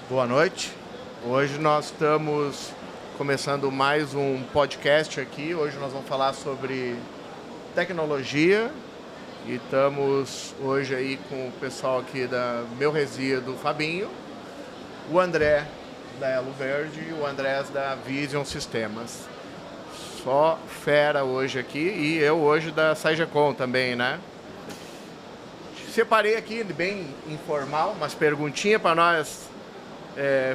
Boa noite. Hoje nós estamos começando mais um podcast aqui. Hoje nós vamos falar sobre tecnologia e estamos hoje aí com o pessoal aqui da Meu Resíduo, Fabinho, o André da Elo Verde e o Andrés da Vision Sistemas. Só fera hoje aqui e eu hoje da Saigecom também, né? Separei aqui bem informal, umas perguntinhas para nós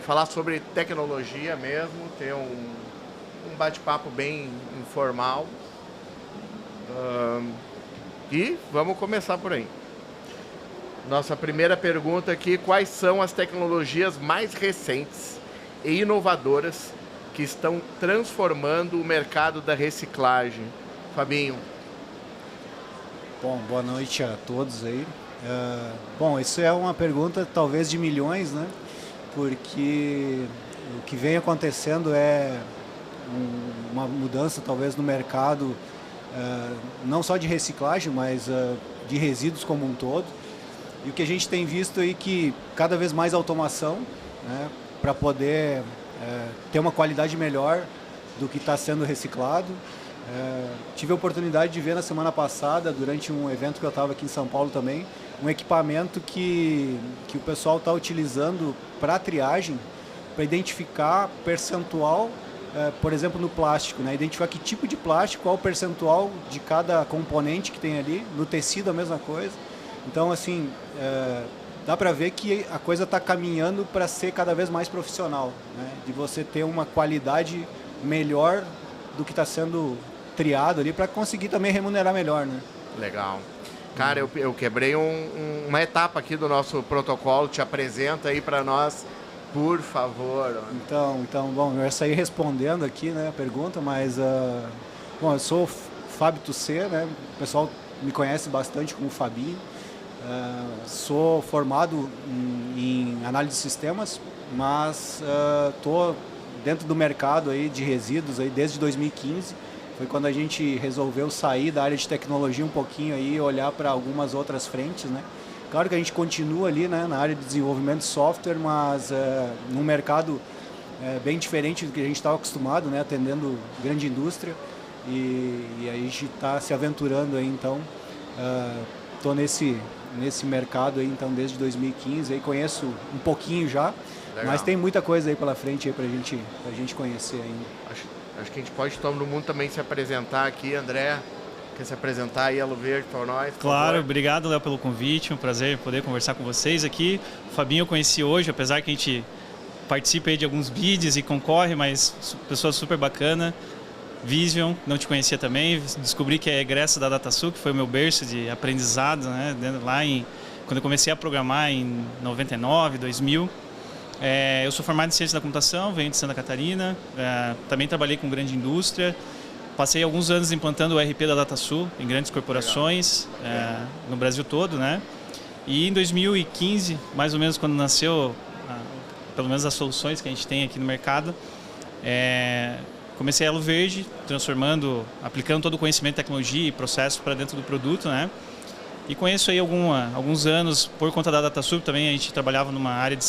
falar sobre tecnologia mesmo, ter um bate-papo bem informal. E vamos começar por aí. Nossa primeira pergunta aqui: quais são as tecnologias mais recentes e inovadoras que estão transformando o mercado da reciclagem? Fabinho. Bom, boa noite a todos aí. Bom, isso é uma pergunta talvez de milhões, né? Porque o que vem acontecendo é uma mudança talvez no mercado, não só de reciclagem, mas de resíduos como um todo. E o que a gente tem visto aí que cada vez mais automação, né, para poder ter uma qualidade melhor do que está sendo reciclado. Tive a oportunidade de ver na semana passada, durante um evento que eu estava aqui em São Paulo também, um equipamento que o pessoal está utilizando para triagem, para identificar percentual, por exemplo, no plástico, né? Identificar que tipo de plástico, qual o percentual de cada componente que tem ali, no tecido a mesma coisa. Então, assim, dá para ver que a coisa está caminhando para ser cada vez mais profissional, né? De você ter uma qualidade melhor do que está sendo triado ali, para conseguir também remunerar melhor, né? Legal. Cara, eu quebrei uma etapa aqui do nosso protocolo. Te apresenta aí para nós, por favor. Então, bom, eu ia sair respondendo aqui, né, a pergunta, mas bom, eu sou Fábio Tussé, né? O pessoal me conhece bastante como Fabinho. Sou formado em análise de sistemas, mas estou dentro do mercado aí de resíduos aí desde 2015. Foi quando a gente resolveu sair da área de tecnologia um pouquinho aí e olhar para algumas outras frentes, né? Claro que a gente continua ali, né, na área de desenvolvimento de software, mas num mercado bem diferente do que a gente estava acostumado, né, atendendo grande indústria. E a gente está se aventurando aí, então. Estou nesse mercado aí, então, desde 2015. Aí conheço um pouquinho já. Legal. Mas tem muita coisa aí pela frente aí para a gente conhecer ainda. Acho que a gente pode, todo mundo também se apresentar aqui. André, quer se apresentar aí, Elo Verde, para nós? Claro, obrigado, Léo, pelo convite. Um prazer poder conversar com vocês aqui. O Fabinho eu conheci hoje, apesar que a gente participa aí de alguns bids e concorre, mas pessoa super bacana. Vision, não te conhecia também. Descobri que é egresso da DataSul, que foi o meu berço de aprendizado, né? Quando eu comecei a programar em 99, 2000. Eu sou formado em Ciência da Computação, venho de Santa Catarina, também trabalhei com grande indústria, passei alguns anos implantando o ERP da DataSul em grandes corporações no Brasil todo, né? E em 2015, mais ou menos quando nasceu, pelo menos as soluções que a gente tem aqui no mercado, comecei a Elo Verde, aplicando todo o conhecimento de tecnologia e processo para dentro do produto, né? E conheço aí alguns anos, por conta da DataSul também, a gente trabalhava numa área de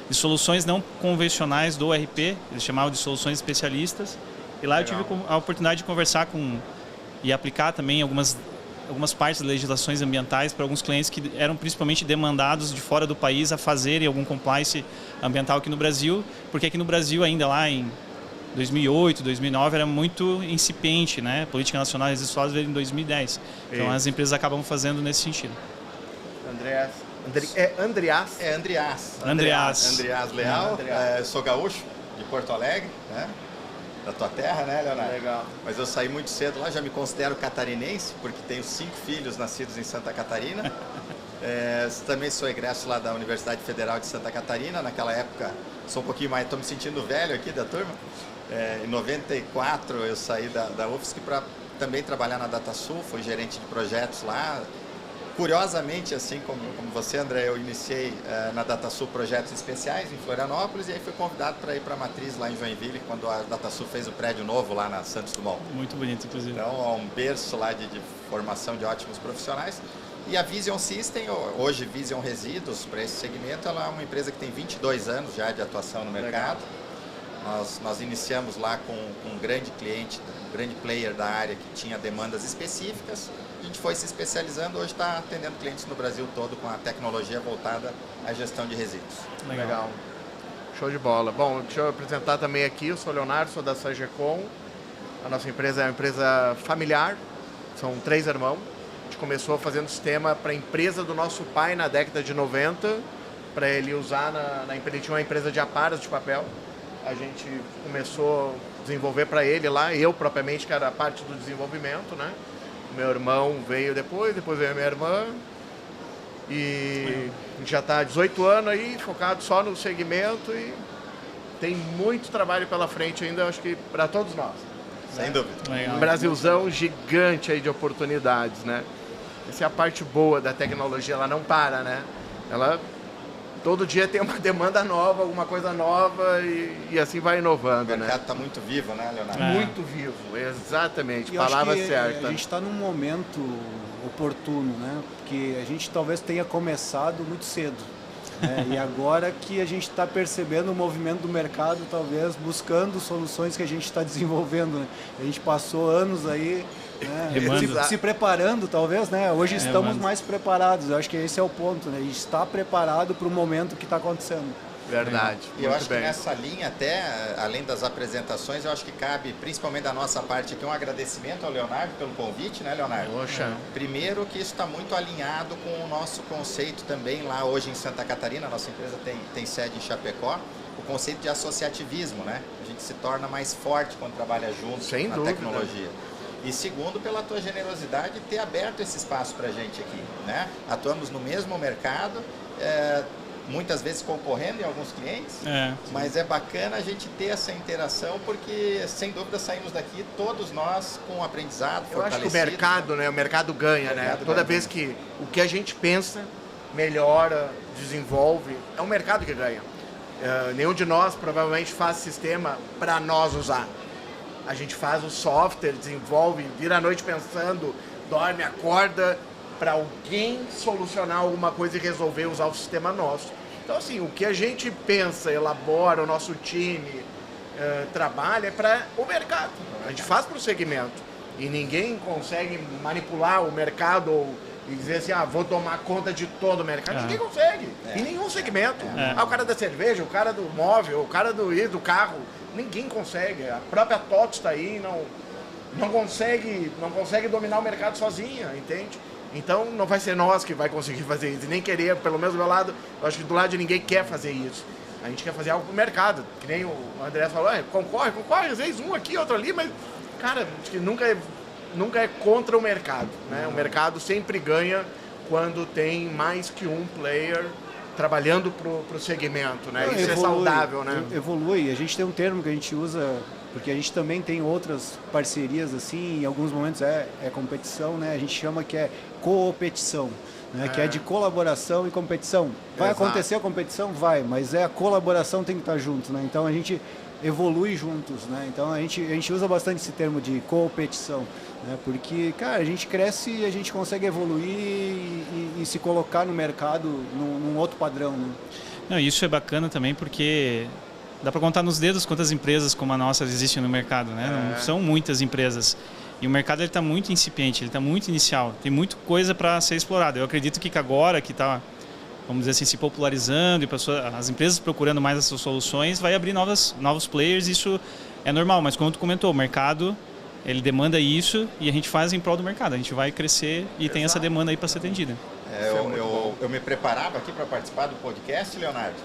soluções não convencionais do ERP, eles chamavam de soluções especialistas. E lá Legal. Eu tive a oportunidade de conversar e aplicar também algumas partes das legislações ambientais para alguns clientes que eram principalmente demandados de fora do país a fazerem algum compliance ambiental aqui no Brasil, porque aqui no Brasil ainda lá em 2008, 2009 era muito incipiente, né? Política Nacional de Resíduos Sólidos veio em 2010. Então as empresas acabam fazendo nesse sentido. Andreas Leal. Sou gaúcho de Porto Alegre, né? Da tua terra, né, Leonardo? Legal. Mas eu saí muito cedo lá, já me considero catarinense, porque tenho 5 filhos nascidos em Santa Catarina. Também sou egresso lá da Universidade Federal de Santa Catarina. Naquela época, sou um pouquinho mais, estou me sentindo velho aqui da turma. Em 94 eu saí da UFSC para também trabalhar na DataSul, fui gerente de projetos lá. Curiosamente, assim como você, André, eu iniciei na DataSul projetos especiais em Florianópolis e aí fui convidado para ir para a Matriz lá em Joinville, quando a DataSul fez o prédio novo lá na Santos Dumont. Muito bonito, inclusive. Então, é um berço lá de formação de ótimos profissionais. E a Vision System, hoje Vision Resíduos, para esse segmento, ela é uma empresa que tem 22 anos já de atuação no mercado. Nós iniciamos lá com um grande cliente, um grande player da área que tinha demandas específicas. A gente foi se especializando, hoje está atendendo clientes no Brasil todo com a tecnologia voltada à gestão de resíduos. Legal. Show de bola. Bom, deixa eu apresentar também aqui, eu sou o Leonardo, sou da Sagecom. A nossa empresa é uma empresa familiar, são 3 irmãos. A gente começou fazendo sistema para a empresa do nosso pai na década de 90, para ele usar ele tinha uma empresa de aparas de papel. A gente começou a desenvolver para ele lá, eu propriamente, que era a parte do desenvolvimento, né? Meu irmão veio depois veio a minha irmã. E a gente já está há 18 anos aí, focado só no segmento e tem muito trabalho pela frente ainda, acho que para todos nós. Sem dúvida. Um Brasilzão gigante aí de oportunidades, né? Essa é a parte boa da tecnologia, ela não para, né? Ela todo dia tem uma demanda nova, alguma coisa nova e assim vai inovando, né? O mercado está muito vivo, né, Leonardo? Muito vivo, exatamente, E palavra acho que certa. A gente está num momento oportuno, né? Porque a gente talvez tenha começado muito cedo. Né? E agora que a gente está percebendo o movimento do mercado, talvez buscando soluções que a gente está desenvolvendo. Né? A gente passou anos aí, né? se preparando, talvez, né? Hoje estamos mais preparados. Eu acho que esse é o ponto, né? A gente está preparado para o momento que está acontecendo. Verdade. E eu acho que nessa linha, até além das apresentações, eu acho que cabe, principalmente da nossa parte aqui, um agradecimento ao Leonardo pelo convite, né, Leonardo? Poxa. Primeiro que isso está muito alinhado com o nosso conceito também lá hoje em Santa Catarina, a nossa empresa tem sede em Chapecó, o conceito de associativismo, né? A gente se torna mais forte quando trabalha junto Sem na dúvida. tecnologia. E segundo, pela tua generosidade de ter aberto esse espaço para a gente aqui, né? Atuamos no mesmo mercado, muitas vezes concorrendo em alguns clientes, mas é bacana a gente ter essa interação porque, sem dúvida, saímos daqui todos nós com um aprendizado Eu acho que o fortalecido. mercado, né? O mercado ganha, né? Toda vez que o que a gente pensa melhora, desenvolve, é o mercado que ganha. Nenhum de nós provavelmente faz sistema para nós usar. A gente faz o software, desenvolve, vira a noite pensando, dorme, acorda, para alguém solucionar alguma coisa e resolver usar o sistema nosso. Então, assim, o que a gente pensa, elabora, o nosso time trabalha é para o mercado. A gente faz para o segmento. E ninguém consegue manipular o mercado e dizer assim, vou tomar conta de todo o mercado. Ninguém consegue. Em nenhum segmento. O cara da cerveja, o cara do móvel, o cara do carro, ninguém consegue. A própria TOTS está aí, não consegue dominar o mercado sozinha, entende? Então, não vai ser nós que vai conseguir fazer isso, e nem querer, pelo menos do meu lado, eu acho que do lado de ninguém quer fazer isso. A gente quer fazer algo pro mercado, que nem o André falou, concorre, às vezes um aqui, outro ali, mas, cara, acho que nunca é contra o mercado, né? O mercado sempre ganha quando tem mais que um player trabalhando pro segmento, né? Isso é saudável, né? Evolui, a gente tem um termo que a gente usa, porque a gente também tem outras parcerias, assim, em alguns momentos é competição, né? A gente chama que é coopetição, né? Que é de colaboração e competição. Vai acontecer a competição? Vai, mas a colaboração tem que estar junto, né? Então a gente evolui juntos, né? Então a gente usa bastante esse termo de coopetição, né? Porque, cara, a gente cresce e a gente consegue evoluir e se colocar no mercado num outro padrão, né? Não, isso é bacana também porque dá para contar nos dedos quantas empresas como a nossa existem no mercado, né? Não são muitas empresas. E o mercado está muito incipiente, ele está muito inicial. Tem muita coisa para ser explorada. Eu acredito que agora que está, vamos dizer assim, se popularizando e as empresas procurando mais essas soluções, vai abrir novos players. Isso é normal, mas como tu comentou, o mercado ele demanda isso e a gente faz em prol do mercado. A gente vai crescer e tem essa demanda aí para ser atendida. Eu me preparava aqui para participar do podcast, Leonardo,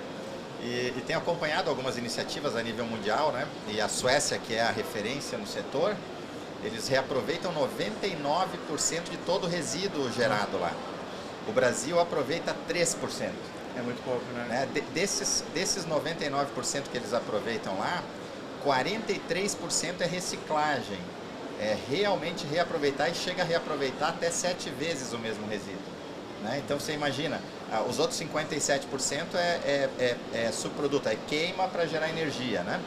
e tenho acompanhado algumas iniciativas a nível mundial, né? E a Suécia, que é a referência no setor, eles reaproveitam 99% de todo o resíduo gerado lá. O Brasil aproveita 3%. É muito pouco, né? Desses 99% que eles aproveitam lá, 43% é reciclagem. É realmente reaproveitar e chega a reaproveitar até 7 vezes o mesmo resíduo. Né? Então você imagina, os outros 57% é subproduto, é queima para gerar energia, né?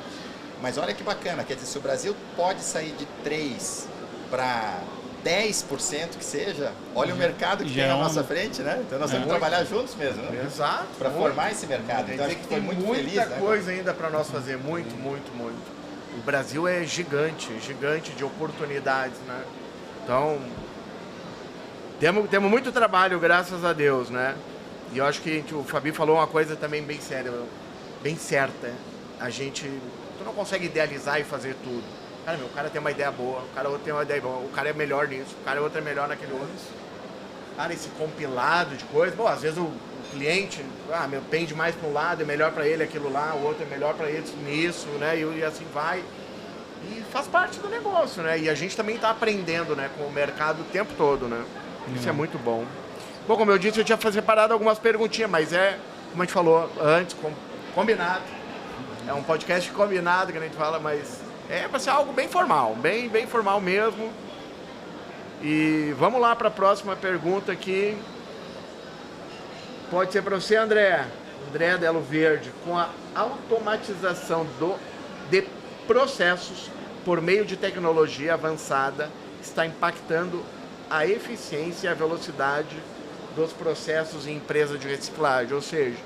Mas olha que bacana, quer dizer, se o Brasil pode sair de 3 para 10% que seja, olha o mercado que tem à nossa frente, né? Então nós temos que trabalhar juntos mesmo, né? Exato. Para formar esse mercado. Então acho que foi muito feliz, né? Muita coisa ainda para nós fazer, muito. O Brasil é gigante de oportunidades, né? Então, temos muito trabalho, graças a Deus, né? E eu acho que o Fabi falou uma coisa também bem séria, bem certa. Tu não consegue idealizar e fazer tudo. Cara, o cara tem uma ideia boa, o cara outro tem uma ideia boa, o cara é melhor nisso, o cara outro é melhor naquele outro. Cara, esse compilado de coisas, às vezes o cliente, pende mais para um lado, é melhor para ele aquilo lá, o outro é melhor para ele nisso, né? E assim vai. E faz parte do negócio, né? E a gente também está aprendendo, né, com o mercado o tempo todo, né? Isso é muito bom. Bom, como eu disse, eu tinha separado algumas perguntinhas, mas como a gente falou antes, combinado. É um podcast combinado que a gente fala, mas é para ser algo bem formal, bem formal mesmo. E vamos lá para a próxima pergunta aqui. Pode ser para você, André Delo Verde. Com a automatização de processos por meio de tecnologia avançada, está impactando a eficiência e a velocidade dos processos em empresa de reciclagem. Ou seja,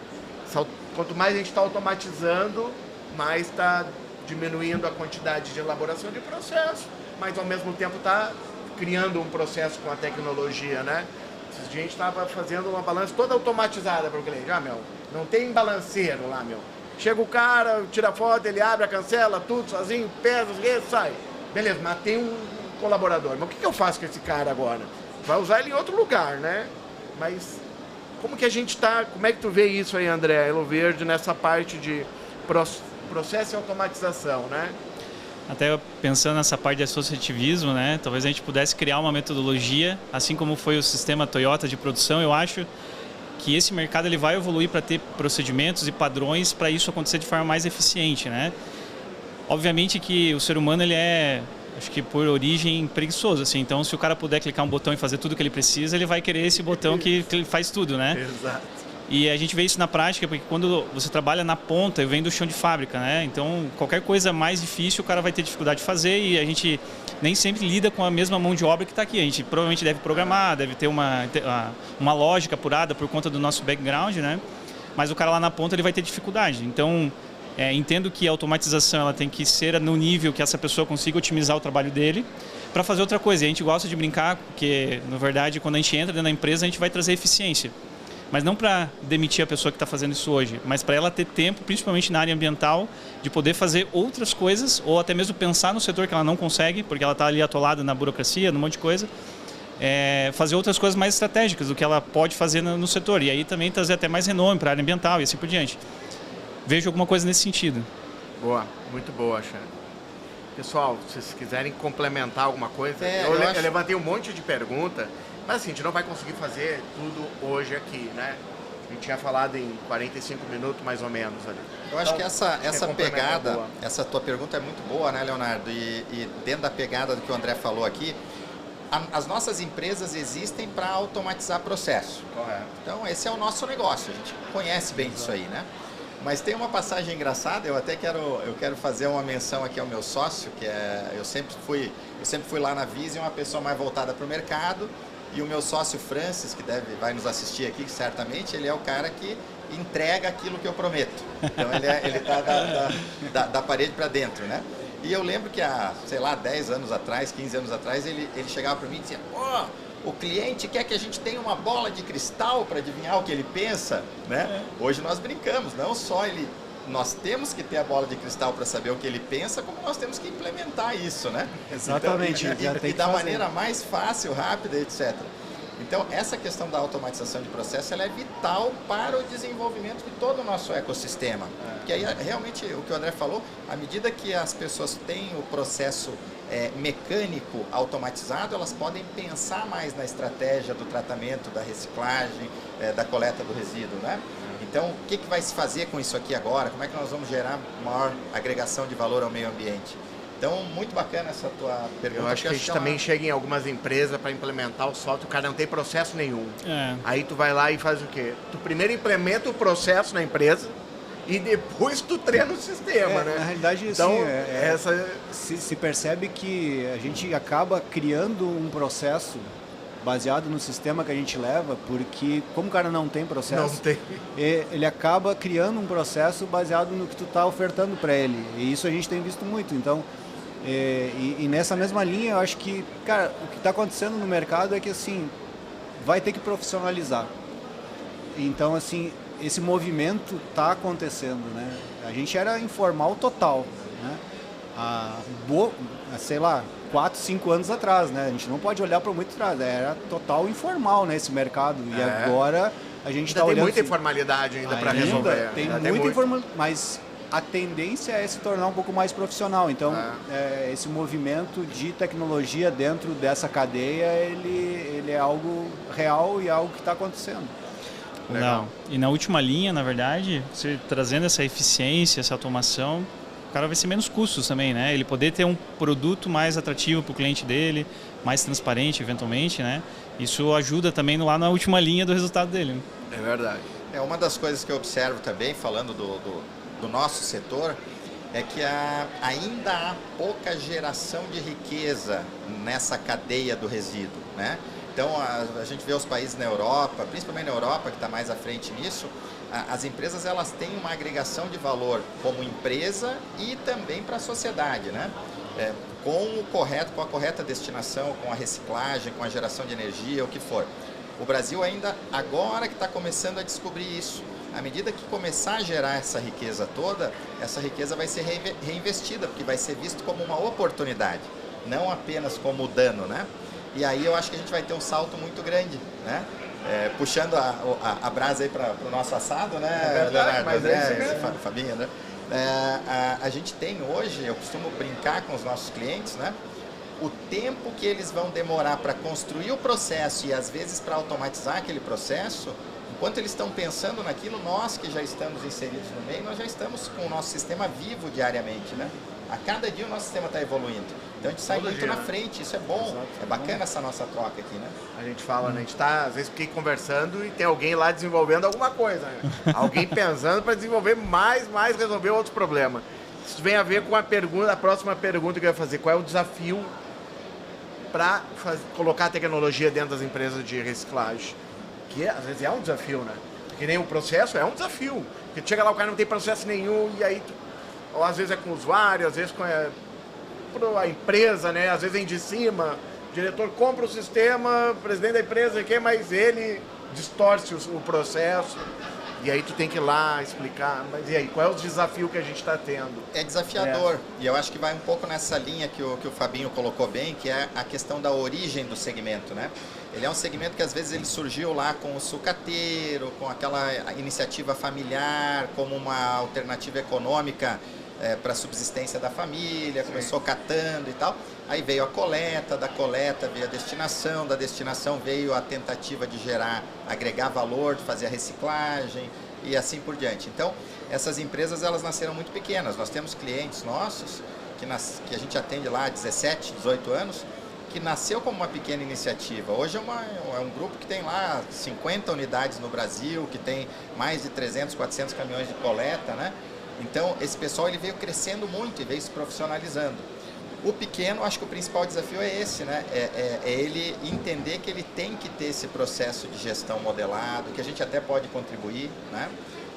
quanto mais a gente está automatizando, mais está diminuindo a quantidade de elaboração de processo, mas ao mesmo tempo está criando um processo com a tecnologia, né? Esses dias a gente estava fazendo uma balança toda automatizada para o cliente. Não tem balanceiro lá, Chega o cara, tira a foto, ele abre, cancela, tudo sozinho, pesa, sai. Beleza, mas tem um colaborador. Mas o que eu faço com esse cara agora? Vai usar ele em outro lugar, né? Mas como que a gente está... Como é que tu vê isso aí, André Delo Verde, nessa parte de processo e automatização, né? Até pensando nessa parte de associativismo, né? Talvez a gente pudesse criar uma metodologia, assim como foi o sistema Toyota de produção. Eu acho que esse mercado ele vai evoluir para ter procedimentos e padrões para isso acontecer de forma mais eficiente, né? Obviamente que o ser humano ele é, acho que por origem, preguiçoso, assim. Então, se o cara puder clicar um botão e fazer tudo o que ele precisa, ele vai querer esse botão que faz tudo, né? Exato. E a gente vê isso na prática, porque quando você trabalha na ponta, vem do chão de fábrica, né? Então, qualquer coisa mais difícil, o cara vai ter dificuldade de fazer e a gente nem sempre lida com a mesma mão de obra que está aqui. A gente provavelmente deve programar, deve ter uma lógica apurada por conta do nosso background, né? Mas o cara lá na ponta, ele vai ter dificuldade. Então, entendo que a automatização ela tem que ser no nível que essa pessoa consiga otimizar o trabalho dele para fazer outra coisa. E a gente gosta de brincar, porque, na verdade, quando a gente entra dentro da empresa, a gente vai trazer eficiência. Mas não para demitir a pessoa que está fazendo isso hoje, mas para ela ter tempo, principalmente na área ambiental, de poder fazer outras coisas ou até mesmo pensar no setor que ela não consegue, porque ela está ali atolada na burocracia, num monte de coisa, fazer outras coisas mais estratégicas do que ela pode fazer no setor. E aí também trazer até mais renome para a área ambiental e assim por diante. Vejo alguma coisa nesse sentido. Boa, muito boa, Xande. Pessoal, se vocês quiserem complementar alguma coisa, eu levantei um monte de perguntas. Mas assim, a gente não vai conseguir fazer tudo hoje aqui, né? A gente tinha falado em 45 minutos, mais ou menos, ali. Eu acho que essa pegada, essa tua pergunta é muito boa, né, Leonardo? E dentro da pegada do que o André falou aqui, as nossas empresas existem para automatizar processo. Correto. Então, esse é o nosso negócio, a gente conhece bem disso aí, né? Mas tem uma passagem engraçada, eu quero fazer uma menção aqui ao meu sócio, que eu sempre fui lá na Vision, uma pessoa mais voltada para o mercado. E o meu sócio Francis, que vai nos assistir aqui, certamente, ele é o cara que entrega aquilo que eu prometo. Então ele tá da parede para dentro, né? E eu lembro que há, 10 anos atrás, 15 anos atrás, ele chegava para mim e dizia: o cliente quer que a gente tenha uma bola de cristal para adivinhar o que ele pensa, né? Hoje nós brincamos, não só nós temos que ter a bola de cristal para saber o que ele pensa, como nós temos que implementar isso, né? Exatamente. Então, e da maneira mais fácil, rápida, etc. Então, essa questão da automatização de processo ela é vital para o desenvolvimento de todo o nosso ecossistema. Porque aí, realmente, o que o André falou, à medida que as pessoas têm o processo mecânico automatizado, elas podem pensar mais na estratégia do tratamento, da reciclagem, da coleta do resíduo, né? Então, o que vai se fazer com isso aqui agora? Como é que nós vamos gerar maior agregação de valor ao meio ambiente? Então, muito bacana essa tua pergunta. Eu acho que a gente também chega em algumas empresas para implementar o software, o cara não tem processo nenhum. Aí tu vai lá e faz o quê? Tu primeiro implementa o processo na empresa, e depois tu treina o sistema, né? Na realidade, então, assim, se percebe que a gente acaba criando um processo baseado no sistema que a gente leva, porque como o cara não tem processo, ele acaba criando um processo baseado no que tu está ofertando para ele. E isso a gente tem visto muito. Então, e nessa mesma linha, eu acho que, cara, o que está acontecendo no mercado é que, assim, vai ter que profissionalizar. Então, assim, esse movimento está acontecendo, né? A gente era informal total, né? Sei lá, 4, 5 anos atrás, né? A gente não pode olhar para muito atrás, era total informal, né, esse mercado. E agora a gente está olhando... Tem muita informalidade ainda para resolver. Tem muita informalidade, mas a tendência é se tornar um pouco mais profissional. Então, esse movimento de tecnologia dentro dessa cadeia, ele é algo real e algo que está acontecendo. Legal. E na última linha, na verdade, você trazendo essa eficiência, essa automação, o cara vai ser menos custos também, né? Ele poder ter um produto mais atrativo para o cliente dele, mais transparente, eventualmente, né? Isso ajuda também lá na última linha do resultado dele. Né? É verdade. Uma das coisas que eu observo também, falando do nosso setor, é que ainda há pouca geração de riqueza nessa cadeia do resíduo, né? Então, a gente vê os países na Europa, principalmente na Europa, que está mais à frente nisso, as empresas elas têm uma agregação de valor como empresa e também para a sociedade, né? Com a correta destinação, com a reciclagem, com a geração de energia, o que for. O Brasil ainda, agora que está começando a descobrir isso. À medida que começar a gerar essa riqueza toda, essa riqueza vai ser reinvestida, porque vai ser visto como uma oportunidade, não apenas como dano, né? E aí eu acho que a gente vai ter um salto muito grande, né? Puxando a brasa aí para o nosso assado, né, Leonardo? Mas Fabinho, né? A gente tem hoje, eu costumo brincar com os nossos clientes, né? O tempo que eles vão demorar para construir o processo e às vezes para automatizar aquele processo, enquanto eles estão pensando naquilo, nós que já estamos inseridos no meio, nós já estamos com o nosso sistema vivo diariamente, né? A cada dia o nosso sistema está evoluindo. Então a gente sai muito na frente, isso é bom, exato, é bacana essa nossa troca aqui, né? A gente fala, né? A gente tá, às vezes, fiquei conversando e tem alguém lá desenvolvendo alguma coisa, né? Alguém pensando para desenvolver mais resolver outros problemas. Isso vem a ver com a próxima pergunta que eu ia fazer. Qual é o desafio para colocar a tecnologia dentro das empresas de reciclagem? Que às vezes é um desafio, né? Que nem o processo é um desafio. Porque chega lá, o cara não tem processo nenhum e aí... Ou às vezes é com o usuário, às vezes com a empresa, né? Às vezes vem de cima, o diretor compra o sistema, o presidente da empresa quer, mas ele distorce o processo. E aí tu tem que ir lá explicar, mas e aí, qual é o desafio que a gente está tendo? É desafiador, e eu acho que vai um pouco nessa linha que o Fabinho colocou bem, que é a questão da origem do segmento, né? Ele é um segmento que às vezes ele surgiu lá com o sucateiro, com aquela iniciativa familiar, como uma alternativa econômica para a subsistência da família, começou catando e tal. Aí veio a coleta, da coleta veio a destinação, da destinação veio a tentativa de agregar valor, de fazer a reciclagem e assim por diante. Então, essas empresas elas nasceram muito pequenas. Nós temos clientes nossos que a gente atende lá há 17, 18 anos, que nasceu como uma pequena iniciativa. Hoje é um grupo que tem lá 50 unidades no Brasil, que tem mais de 300, 400 caminhões de coleta, né? Então, esse pessoal ele veio crescendo muito e veio se profissionalizando. O pequeno, acho que o principal desafio é esse, né? É ele entender que ele tem que ter esse processo de gestão modelado, que a gente até pode contribuir, né?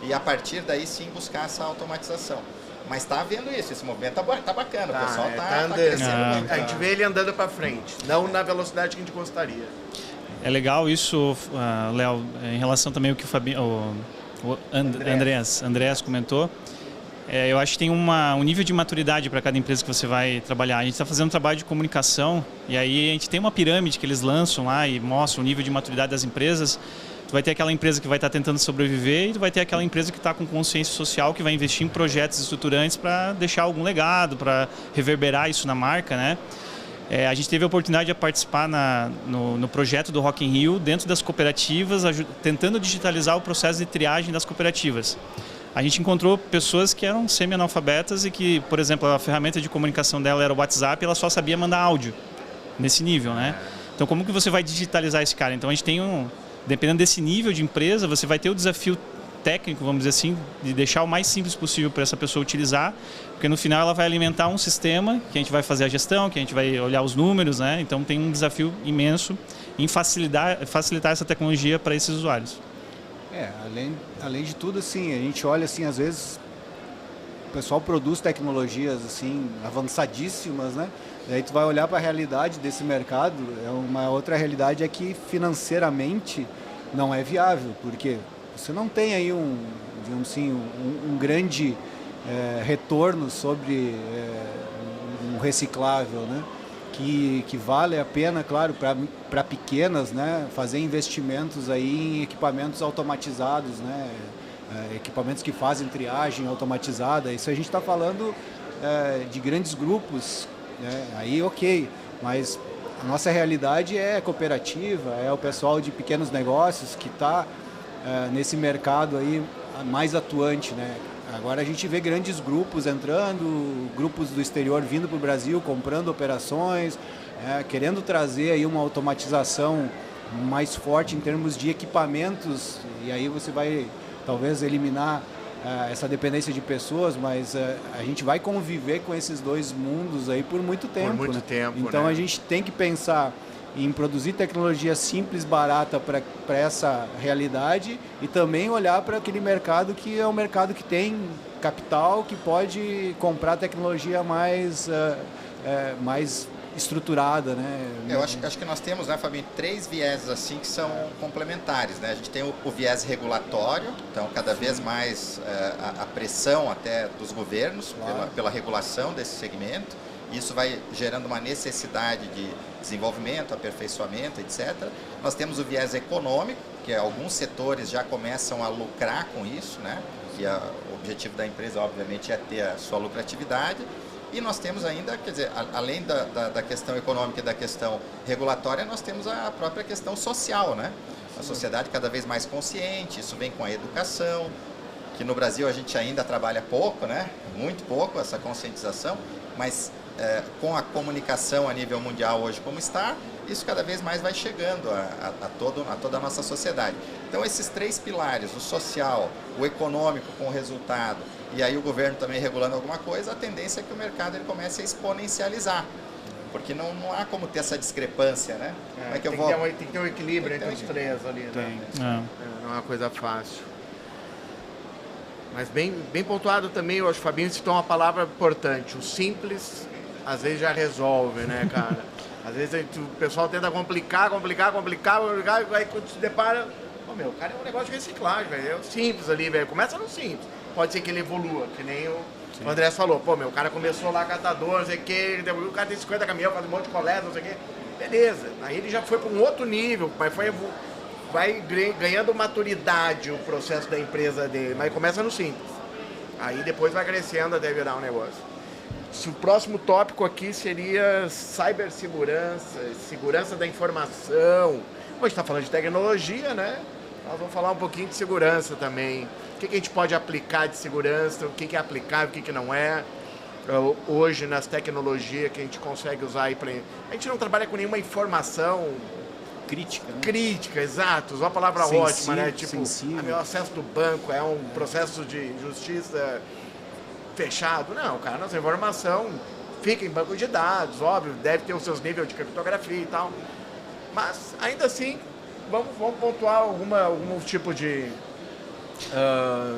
E a partir daí sim buscar essa automatização. Mas está havendo isso, esse movimento tá bacana, o pessoal tá crescendo muito. A gente vê ele andando para frente, não na velocidade que a gente gostaria. É legal isso, Léo, em relação também ao que o Andreas comentou. Eu acho que tem um nível de maturidade para cada empresa que você vai trabalhar. A gente está fazendo um trabalho de comunicação e aí a gente tem uma pirâmide que eles lançam lá e mostram o nível de maturidade das empresas. Tu vai ter aquela empresa que vai estar tentando sobreviver e tu vai ter aquela empresa que está com consciência social, que vai investir em projetos estruturantes para deixar algum legado, para reverberar isso na marca, né? A gente teve a oportunidade de participar no projeto do Rock in Rio, dentro das cooperativas, tentando digitalizar o processo de triagem das cooperativas. A gente encontrou pessoas que eram semi-analfabetas e que, por exemplo, a ferramenta de comunicação dela era o WhatsApp e ela só sabia mandar áudio, nesse nível, né? Então, como que você vai digitalizar esse cara? Então, a gente tem dependendo desse nível de empresa, você vai ter o desafio técnico, vamos dizer assim, de deixar o mais simples possível para essa pessoa utilizar, porque no final ela vai alimentar um sistema que a gente vai fazer a gestão, que a gente vai olhar os números, né? Então tem um desafio imenso em facilitar essa tecnologia para esses usuários. Além de tudo, assim, a gente olha assim, às vezes o pessoal produz tecnologias assim avançadíssimas, né? Daí tu vai olhar para a realidade desse mercado, uma outra realidade é que financeiramente não é viável, porque você não tem aí digamos assim, um grande retorno sobre um reciclável, né? Que vale a pena, claro, para pequenas, né? Fazer investimentos aí em equipamentos automatizados, né? Equipamentos que fazem triagem automatizada. Isso a gente está falando de grandes grupos, né? Aí ok, mas a nossa realidade é cooperativa, é o pessoal de pequenos negócios que está nesse mercado aí mais atuante, né? Agora a gente vê grandes grupos entrando, grupos do exterior vindo para o Brasil, comprando operações, querendo trazer aí uma automatização mais forte em termos de equipamentos, e aí você vai talvez eliminar essa dependência de pessoas, mas a gente vai conviver com esses dois mundos aí por muito tempo. Por muito né? tempo, Então né? A gente tem que pensar em produzir tecnologia simples, barata para essa realidade e também olhar para aquele mercado que é um mercado que tem capital, que pode comprar tecnologia mais estruturada, né? Eu acho que nós temos, né, Fabinho, 3 vieses assim que são complementares, né? A gente tem o viés regulatório, então cada vez mais a pressão até dos governos pela regulação desse segmento. Isso vai gerando uma necessidade de desenvolvimento, aperfeiçoamento, etc. Nós temos o viés econômico, que alguns setores já começam a lucrar com isso, né? Que o objetivo da empresa, obviamente, é ter a sua lucratividade. E nós temos ainda, quer dizer, além da questão econômica e da questão regulatória, nós temos a própria questão social, né? A sociedade cada vez mais consciente, isso vem com a educação, que no Brasil a gente ainda trabalha pouco, né? Muito pouco essa conscientização, mas com a comunicação a nível mundial hoje como está, isso cada vez mais vai chegando a toda a nossa sociedade. Então esses 3 pilares, o social, o econômico com o resultado, e aí o governo também regulando alguma coisa, a tendência é que o mercado ele comece a exponencializar. Porque não há como ter essa discrepância, né? Tem que ter um equilíbrio entre os 3 ali, né? Não é uma coisa fácil. Mas bem pontuado também, eu acho, Fabinho citou uma palavra importante, o simples às vezes já resolve, né, cara? Às vezes o pessoal tenta complicar, aí quando se depara, cara, é um negócio de reciclagem, velho, é simples ali, velho, começa no simples, pode ser que ele evolua, que nem o André falou, o cara começou lá catador, não sei o que, o cara tem 50 caminhões, faz um monte de coleta, não sei o que, beleza, aí ele já foi para um outro nível, mas vai ganhando maturidade o processo da empresa dele, mas começa no simples, aí depois vai crescendo até virar um negócio. O próximo tópico aqui seria cibersegurança, segurança da informação. Hoje está falando de tecnologia, né? Nós vamos falar um pouquinho de segurança também. O que a gente pode aplicar de segurança, o que é aplicável, o que não é. Hoje, nas tecnologias que a gente consegue usar aí para... A gente não trabalha com nenhuma informação... Crítica, né? Crítica, exato. Usou a palavra ótima, né? Tipo, meu acesso do banco é um processo de justiça... fechado. Não, cara, nossa informação fica em banco de dados, óbvio, deve ter os seus níveis de criptografia e tal. Mas, ainda assim, vamos pontuar algum tipo de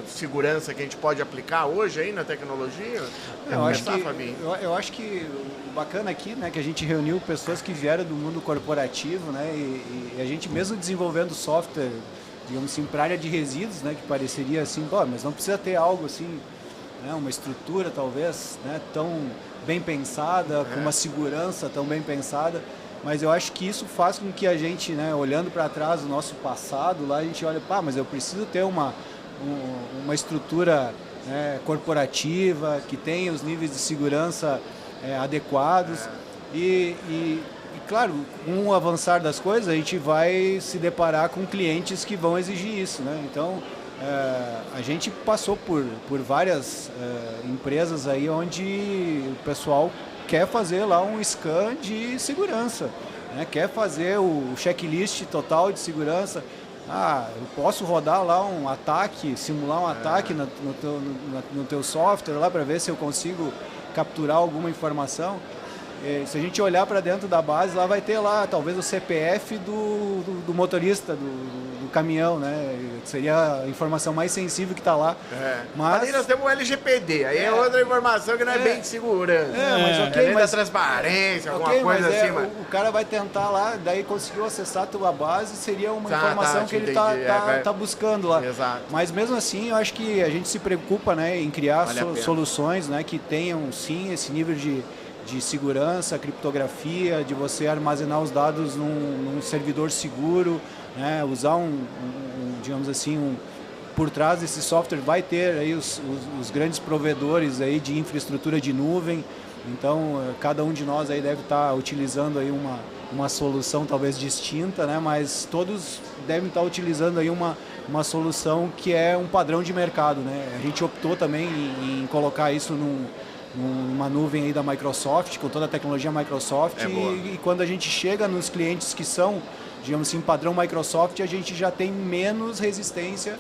segurança que a gente pode aplicar hoje aí na tecnologia? Eu acho que o bacana aqui, né, que a gente reuniu pessoas que vieram do mundo corporativo, né, e a gente mesmo desenvolvendo software, digamos assim, para área de resíduos, né, que pareceria assim, mas não precisa ter algo assim, uma estrutura talvez, né, tão bem pensada, com uma segurança tão bem pensada, mas eu acho que isso faz com que a gente, né, olhando para trás do nosso passado, lá a gente olha, mas eu preciso ter uma estrutura, né, corporativa, que tenha os níveis de segurança adequados e claro, com o avançar das coisas, a gente vai se deparar com clientes que vão exigir isso, né, então... a gente passou por várias empresas aí onde o pessoal quer fazer lá um scan de segurança, né? Quer fazer o checklist total de segurança. eu posso rodar lá um ataque, simular um ataque no teu software lá para ver se eu consigo capturar alguma informação. Se a gente olhar para dentro da base, lá vai ter lá talvez o CPF do motorista do caminhão, né? Que seria a informação mais sensível que está lá. Mas aí nós temos o LGPD, aí é outra informação que não é bem de segurança. Ok, mas transparência, alguma coisa assim. O cara vai tentar lá, daí conseguiu acessar a tua base, seria uma informação que ele está buscando lá. Exato. Mas mesmo assim, eu acho que a gente se preocupa, né, em criar soluções, né, que tenham sim esse nível de segurança, criptografia, de você armazenar os dados num servidor seguro, né? Usar digamos assim, por trás desse software vai ter aí os grandes provedores aí de infraestrutura de nuvem. Então, cada um de nós aí deve estar utilizando aí uma solução talvez distinta, né? Mas todos devem estar utilizando aí uma solução que é um padrão de mercado, né? A gente optou também em colocar isso numa nuvem aí da Microsoft, com toda a tecnologia Microsoft, e quando a gente chega nos clientes que são, digamos assim, padrão Microsoft, a gente já tem menos resistência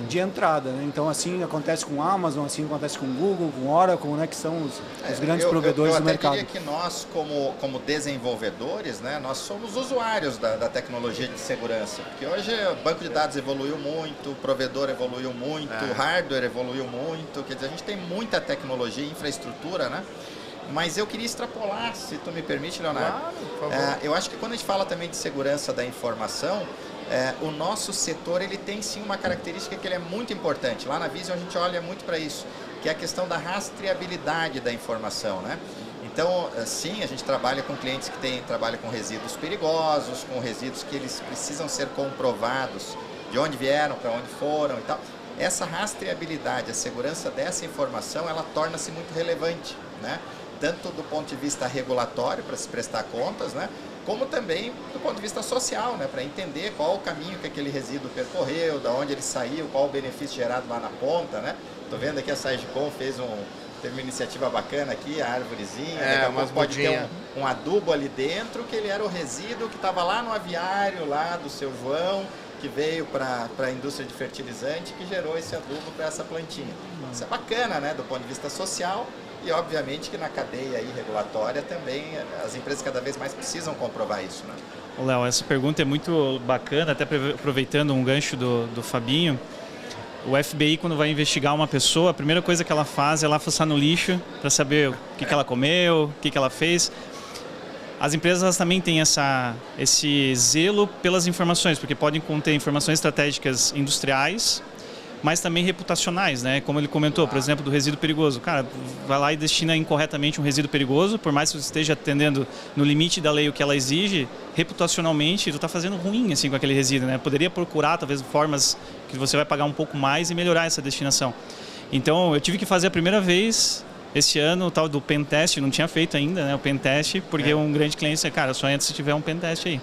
de entrada, né? Então assim acontece com a Amazon, assim acontece com o Google, com o Oracle, né, que são os grandes provedores do mercado. Eu diria que nós, como desenvolvedores, né, nós somos usuários da tecnologia de segurança, porque hoje o banco de dados evoluiu muito, o provedor evoluiu muito, o hardware evoluiu muito, quer dizer, a gente tem muita tecnologia, infraestrutura, né? Mas eu queria extrapolar, se tu me permite, Leonardo. Claro, por favor. Eu acho que quando a gente fala também de segurança da informação, o nosso setor ele tem sim uma característica que ele é muito importante. Lá na Vision a gente olha muito para isso, que é a questão da rastreabilidade da informação, né? Então, sim, a gente trabalha com clientes que trabalham com resíduos perigosos, com resíduos que eles precisam ser comprovados de onde vieram, para onde foram e tal. Essa rastreabilidade, a segurança dessa informação, ela torna-se muito relevante, né? Tanto do ponto de vista regulatório, para se prestar contas, né? Como também do ponto de vista social, né? Para entender qual o caminho que aquele resíduo percorreu, de onde ele saiu, qual o benefício gerado lá na ponta, né? Estou vendo aqui a Sagicom teve uma iniciativa bacana aqui, a árvorezinha, pode ter um adubo ali dentro, que ele era o resíduo que estava lá no aviário, lá do seu João, que veio para a indústria de fertilizante, que gerou esse adubo para essa plantinha. Isso é bacana, né? Do ponto de vista social. E, obviamente, que na cadeia aí regulatória também as empresas cada vez mais precisam comprovar isso, né? Léo, essa pergunta é muito bacana, até aproveitando um gancho do Fabinho. O FBI, quando vai investigar uma pessoa, a primeira coisa que ela faz é lá fuçar no lixo para saber o que ela comeu, o que ela fez. As empresas elas também têm esse zelo pelas informações, porque podem conter informações estratégicas industriais, mas também reputacionais, né? Como ele comentou, por exemplo, do resíduo perigoso. Cara, vai lá e destina incorretamente um resíduo perigoso, por mais que você esteja atendendo no limite da lei o que ela exige, reputacionalmente, tu está fazendo ruim assim, com aquele resíduo, né? Poderia procurar, talvez, formas que você vai pagar um pouco mais e melhorar essa destinação. Então, eu tive que fazer a primeira vez esse ano o tal do pentest, não tinha feito ainda, né? O pentest, porque um grande cliente disse, cara, só entra se tiver um pentest aí.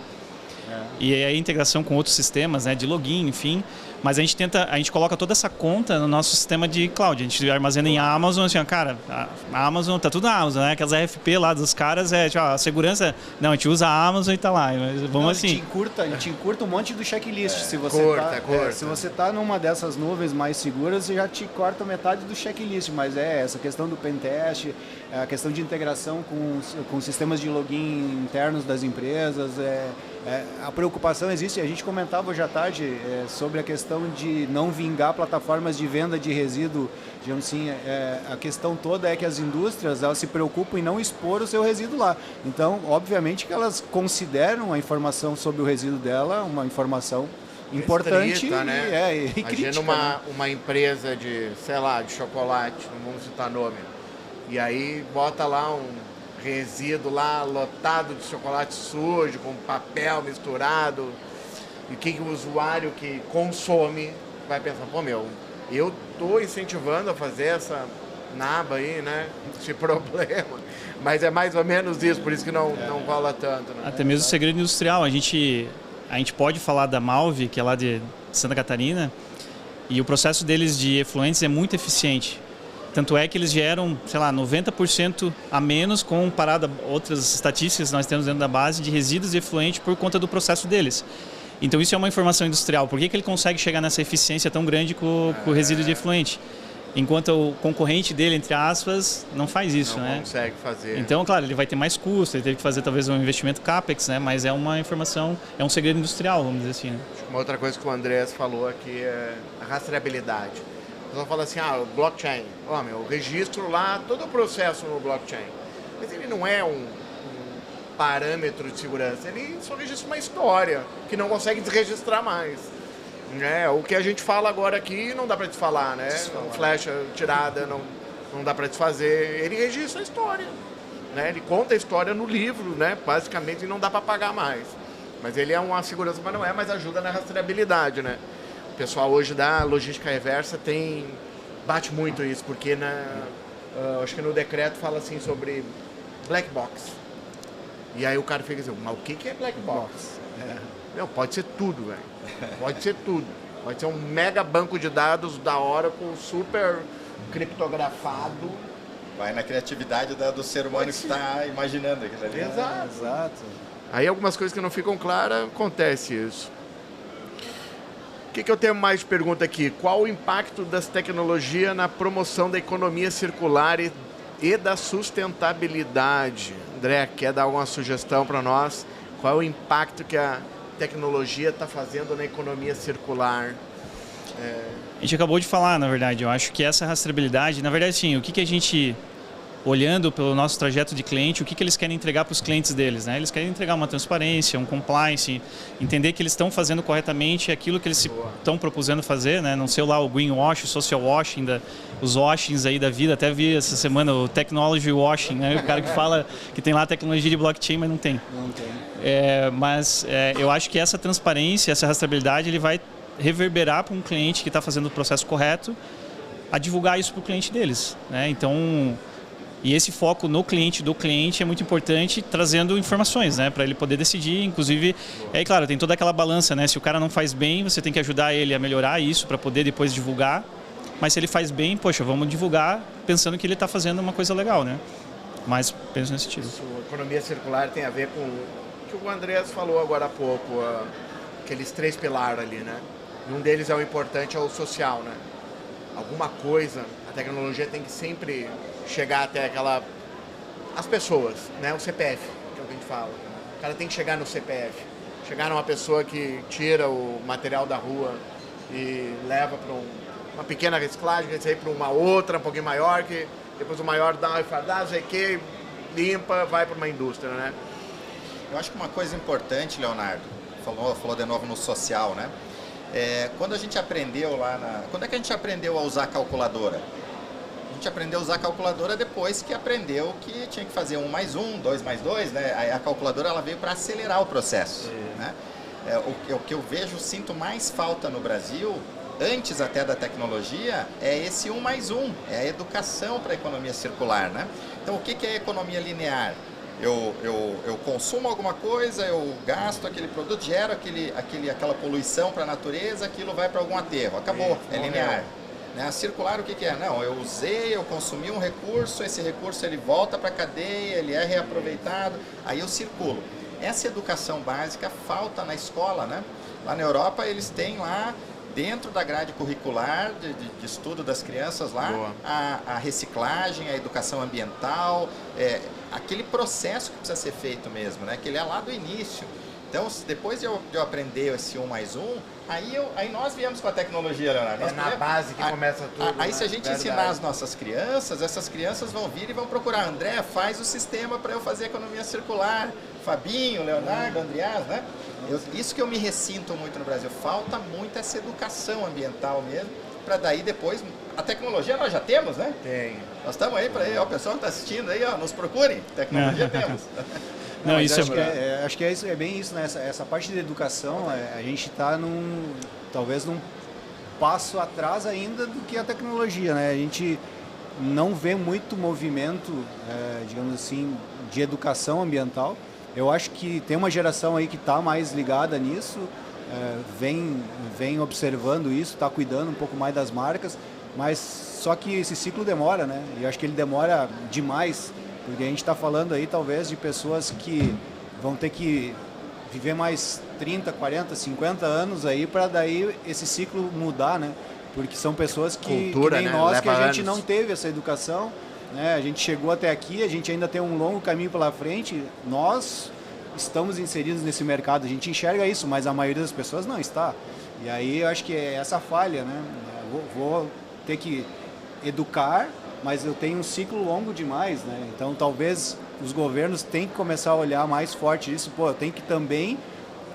E aí a integração com outros sistemas, né, de login, enfim. Mas a gente coloca toda essa conta no nosso sistema de cloud. A gente armazena em Amazon, assim, cara, a Amazon, tá tudo na Amazon, né? Aquelas RFP lá dos caras, tipo, a segurança, não, a gente usa a Amazon e tá lá. Mas vamos assim. Ele te encurta um monte do checklist. Se você tá numa dessas nuvens mais seguras, já te corta metade do checklist. Mas essa questão do pentest, a questão de integração com sistemas de login internos das empresas, a preocupação existe. A gente comentava hoje à tarde sobre a questão de não vingar plataformas de venda de resíduo, digamos assim, a questão toda é que as indústrias elas se preocupam em não expor o seu resíduo lá. Então, obviamente que elas consideram a informação sobre o resíduo dela uma informação importante, restrita, né? e crítica. Imagina uma empresa de, sei lá, de chocolate, não vamos citar nome, e aí bota lá um resíduo lá lotado de chocolate sujo, com papel misturado. E o que o usuário que consome vai pensar, pô, eu tô incentivando a fazer essa naba aí, né? Esse problema. Mas é mais ou menos isso, por isso que não rola tanto. Né? Até mesmo o segredo industrial. A gente pode falar da Malve, que é lá de Santa Catarina, e o processo deles de efluentes é muito eficiente. Tanto é que eles geram, sei lá, 90% a menos comparado a outras estatísticas que nós temos dentro da base de resíduos e efluentes por conta do processo deles. Então isso é uma informação industrial. Por que ele consegue chegar nessa eficiência tão grande com o resíduo de efluente? Enquanto o concorrente dele, entre aspas, não faz isso, né? Não consegue fazer. Então, claro, ele vai ter mais custo, ele teve que fazer talvez um investimento CAPEX, né? Mas é uma informação, é um segredo industrial, vamos dizer assim, né? Uma outra coisa que o Andrés falou aqui é a rastreabilidade. O pessoal fala assim, o blockchain, o registro lá, todo o processo no blockchain. Mas ele não é um parâmetro de segurança, ele só registra uma história que não consegue desregistrar mais. O que a gente fala agora aqui não dá para desfalar, né? Flecha tirada, não dá para desfazer. Ele registra a história, né? Ele conta a história no livro, né? Basicamente, não dá para apagar mais. Mas ele é uma segurança, mas não é, mas ajuda na rastreabilidade, né? O pessoal hoje da logística reversa bate muito isso, porque acho que no decreto fala assim sobre black box. E aí o cara fica assim, mas o que é black box? Não, pode ser tudo, velho. Pode ser tudo. Pode ser um mega banco de dados da Oracle, super criptografado. Vai na criatividade do ser humano que está imaginando aquilo ali. Exato. Aí algumas coisas que não ficam claras, acontece isso. O que eu tenho mais de pergunta aqui? Qual o impacto das tecnologias na promoção da economia circular e da sustentabilidade? André, quer dar alguma sugestão para nós? Qual é o impacto que a tecnologia está fazendo na economia circular? A gente acabou de falar, na verdade. Eu acho que essa rastreabilidade, na verdade, sim, o que a gente, olhando pelo nosso trajeto de cliente, o que eles querem entregar para os clientes deles, né? Eles querem entregar uma transparência, um compliance, entender que eles estão fazendo corretamente aquilo que eles estão propusando fazer, né? Não sei lá o greenwash, o social washing, os washings aí da vida. Até vi essa semana o technology washing, né? O cara que fala que tem lá a tecnologia de blockchain, mas não tem. Não tem. Mas eu acho que essa transparência, essa rastreabilidade, ele vai reverberar para um cliente que está fazendo o processo correto a divulgar isso para o cliente deles, né? Então, e esse foco no cliente do cliente é muito importante, trazendo informações, né, para ele poder decidir. Inclusive, claro, tem toda aquela balança, né? Se o cara não faz bem, você tem que ajudar ele a melhorar isso para poder depois divulgar. Mas se ele faz bem, poxa, vamos divulgar pensando que ele está fazendo uma coisa legal, né? Mas penso nesse sentido. A economia circular tem a ver com o que o Andrés falou agora há pouco, aqueles 3 pilares ali, né? E um deles é o importante, é o social, né? Alguma coisa, a tecnologia tem que sempre chegar até as pessoas, né? O CPF, que é o que a gente fala. O cara tem que chegar no CPF. Chegar numa pessoa que tira o material da rua e leva para uma pequena reciclagem, que para uma outra, um pouquinho maior, que depois o maior dá uma enfardada, sei que, limpa, vai para uma indústria, né? Eu acho que uma coisa importante, Leonardo, falou de novo no social, né? Quando a gente aprendeu quando é que a gente aprendeu a usar a calculadora? A gente aprendeu a usar a calculadora depois que aprendeu que tinha que fazer 1 mais 1, 2 mais 2, né? A calculadora ela veio para acelerar o processo, né? O que eu sinto mais falta no Brasil, antes até da tecnologia, é esse 1 mais 1, é a educação para a economia circular, né? Então, o que é economia linear? Eu consumo alguma coisa, eu gasto aquele produto, gero aquela poluição para a natureza, aquilo vai para algum aterro, acabou, é linear. Né? Circular, o que é? Não, eu usei, eu consumi um recurso, esse recurso ele volta para a cadeia, ele é reaproveitado, aí eu circulo. Essa educação básica falta na escola, né? Lá na Europa eles têm lá, dentro da grade curricular de estudo das crianças lá, a reciclagem, a educação ambiental, aquele processo que precisa ser feito mesmo, né? Que ele é lá do início. Então, depois de eu aprender esse 1 mais 1, aí nós viemos com a tecnologia, Leonardo. Na base que começa tudo. Aí se a gente ensinar as nossas crianças, essas crianças vão vir e vão procurar. André, faz o sistema para eu fazer economia circular. Fabinho, Leonardo, Andreas, né? Isso que eu me ressinto muito no Brasil. Falta muito essa educação ambiental mesmo, para daí depois... A tecnologia nós já temos, né? Tem. Nós estamos aí para aí, o pessoal que está assistindo aí, nos procurem. Tecnologia temos. Não, isso acho que é bem isso, né? Essa parte de educação, a gente está talvez num passo atrás ainda do que a tecnologia, né? A gente não vê muito movimento, digamos assim, de educação ambiental. Eu acho que tem uma geração aí que está mais ligada nisso, vem observando isso, está cuidando um pouco mais das marcas, mas só que esse ciclo demora, né? E eu acho que ele demora demais, porque a gente está falando aí talvez de pessoas que vão ter que viver mais 30, 40, 50 anos aí para daí esse ciclo mudar, né? Porque são pessoas que nem né? nós, que a Leva gente anos. não teve essa educação, né? A gente chegou até aqui, a gente ainda tem um longo caminho pela frente. Nós estamos inseridos nesse mercado, a gente enxerga isso, mas a maioria das pessoas não está. E aí eu acho que é essa falha, né? Eu vou ter que educar, mas eu tenho um ciclo longo demais, né? Então talvez os governos tenham que começar a olhar mais forte isso. Pô, eu tenho que também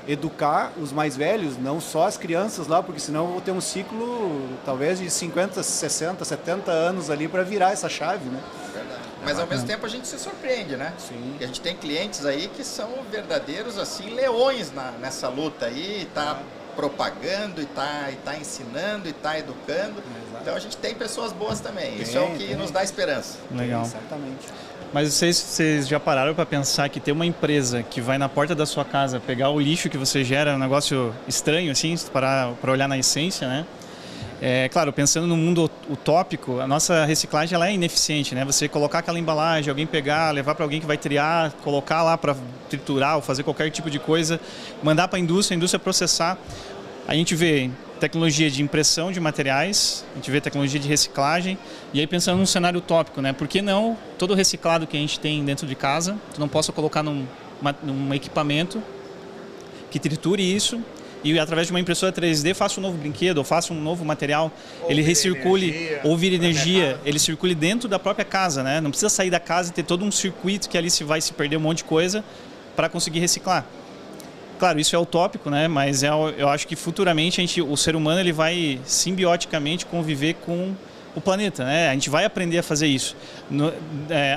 educar os mais velhos, não só as crianças lá, porque senão eu vou ter um ciclo talvez de 50, 60, 70 anos ali para virar essa chave, né? Verdade. Mas ao mesmo tempo a gente se surpreende, né? Sim. Porque a gente tem clientes aí que são verdadeiros assim leões nessa luta aí, tá propagando e tá ensinando e tá educando. Exato. Então a gente tem pessoas boas também. Isso é o que nos dá esperança. Legal. Exatamente. Mas vocês já pararam para pensar que ter uma empresa que vai na porta da sua casa pegar o lixo que você gera é um negócio estranho, assim, se parar para olhar na essência, né? Claro, pensando no mundo utópico, a nossa reciclagem ela é ineficiente, né? Você colocar aquela embalagem, alguém pegar, levar para alguém que vai triar, colocar lá para triturar ou fazer qualquer tipo de coisa, mandar para a indústria processar. A gente vê tecnologia de impressão de materiais, a gente vê tecnologia de reciclagem, e aí pensando num cenário utópico, né? Por que não todo o reciclado que a gente tem dentro de casa, tu não possa colocar num equipamento que triture isso, e através de uma impressora 3D faça um novo brinquedo, ou faça um novo material, ele recircule, ou vira energia, ele circule dentro da própria casa, né? Não precisa sair da casa e ter todo um circuito que ali vai se perder um monte de coisa para conseguir reciclar. Claro, isso é utópico, né? Mas eu acho que futuramente o ser humano ele vai simbioticamente conviver com o planeta, né? A gente vai aprender a fazer isso.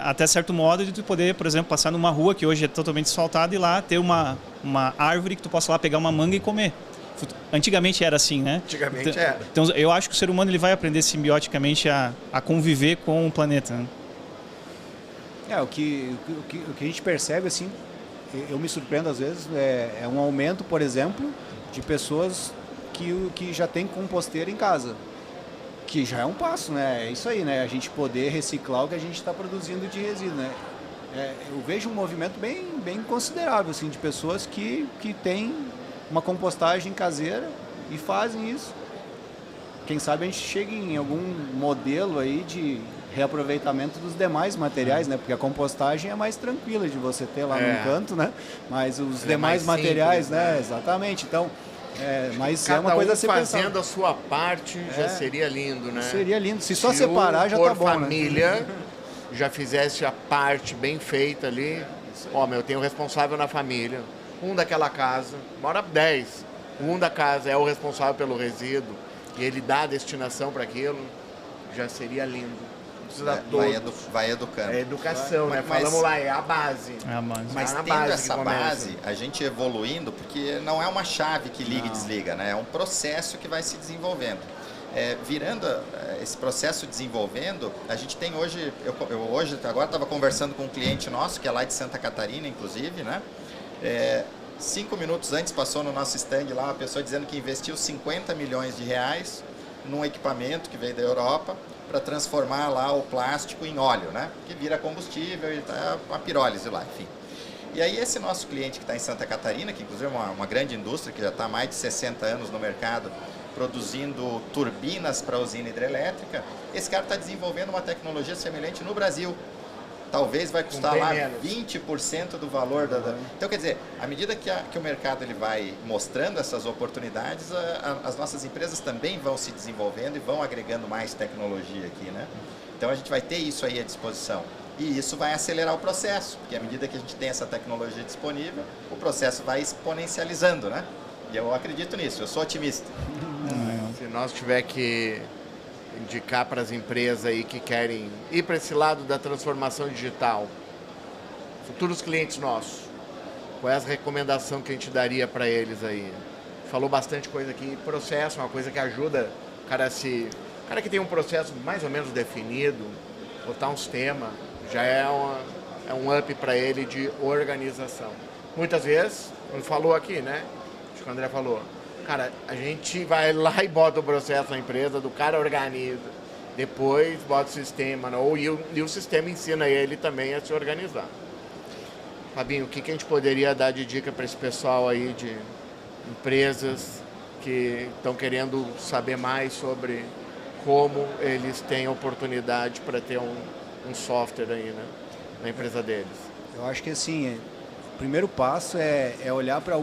Até certo modo de tu poder, por exemplo, passar numa rua que hoje é totalmente asfaltada e lá ter uma árvore que tu possa lá pegar uma manga e comer. Antigamente era assim, né? Antigamente era. Então eu acho que o ser humano ele vai aprender simbioticamente a conviver com o planeta, né? O que a gente percebe, assim, eu me surpreendo às vezes, é um aumento, por exemplo, de pessoas que já tem composteira em casa. Que já é um passo, né? É isso aí, né? A gente poder reciclar o que a gente está produzindo de resíduo, né? Eu vejo um movimento bem considerável, assim, de pessoas que têm uma compostagem caseira e fazem isso. Quem sabe a gente chegue em algum modelo aí de reaproveitamento dos demais materiais, né? Porque a compostagem é mais tranquila de você ter lá num canto, né? Mas os demais materiais, simples, né? Exatamente. Então, mas é uma coisa a ser fazendo pensada. A sua parte já seria lindo, né? Seria lindo. Se só separar já tá bom, família, né? já fizesse a parte bem feita ali. Eu tenho responsável na família. Um daquela casa, mora 10. Um da casa é o responsável pelo resíduo e ele dá a destinação para aquilo, já seria lindo. Vai educando. É educação, né? Falamos lá, é a base. Mas tendo essa base, a gente evoluindo, porque não é uma chave que liga e desliga, né? É um processo que vai se desenvolvendo. Virando esse processo desenvolvendo, a gente tem hoje, agora estava conversando com um cliente nosso, que é lá de Santa Catarina, inclusive, né? 5 minutos antes passou no nosso stand lá uma pessoa dizendo que investiu 50 milhões de reais num equipamento que veio da Europa para transformar lá o plástico em óleo, né? Que vira combustível e tá uma pirólise lá, enfim. E aí esse nosso cliente que está em Santa Catarina, que inclusive é uma grande indústria, que já está há mais de 60 anos no mercado, produzindo turbinas para a usina hidrelétrica, esse cara está desenvolvendo uma tecnologia semelhante no Brasil. Talvez vai custar lá 20% do valor da... Então, quer dizer, à medida que o mercado ele vai mostrando essas oportunidades, as nossas empresas também vão se desenvolvendo e vão agregando mais tecnologia aqui, né? Então, a gente vai ter isso aí à disposição. E isso vai acelerar o processo, porque à medida que a gente tem essa tecnologia disponível, o processo vai exponencializando, né? E eu acredito nisso, eu sou otimista. Se nós tiver que indicar para as empresas aí que querem ir para esse lado da transformação digital, futuros clientes nossos, qual é a recomendação que a gente daria para eles aí? Falou bastante coisa aqui, processo, uma coisa que ajuda o cara que tem um processo mais ou menos definido, botar uns temas, já é um up para ele de organização. Muitas vezes, como falou aqui, né? Acho que o André falou, cara, a gente vai lá e bota o processo na empresa, do cara organiza, depois bota o sistema, e o sistema ensina ele também a se organizar. Fabinho, o que a gente poderia dar de dica para esse pessoal aí de empresas que estão querendo saber mais sobre como eles têm oportunidade para ter um software aí, né, na empresa deles? Eu acho que assim, o primeiro passo é olhar para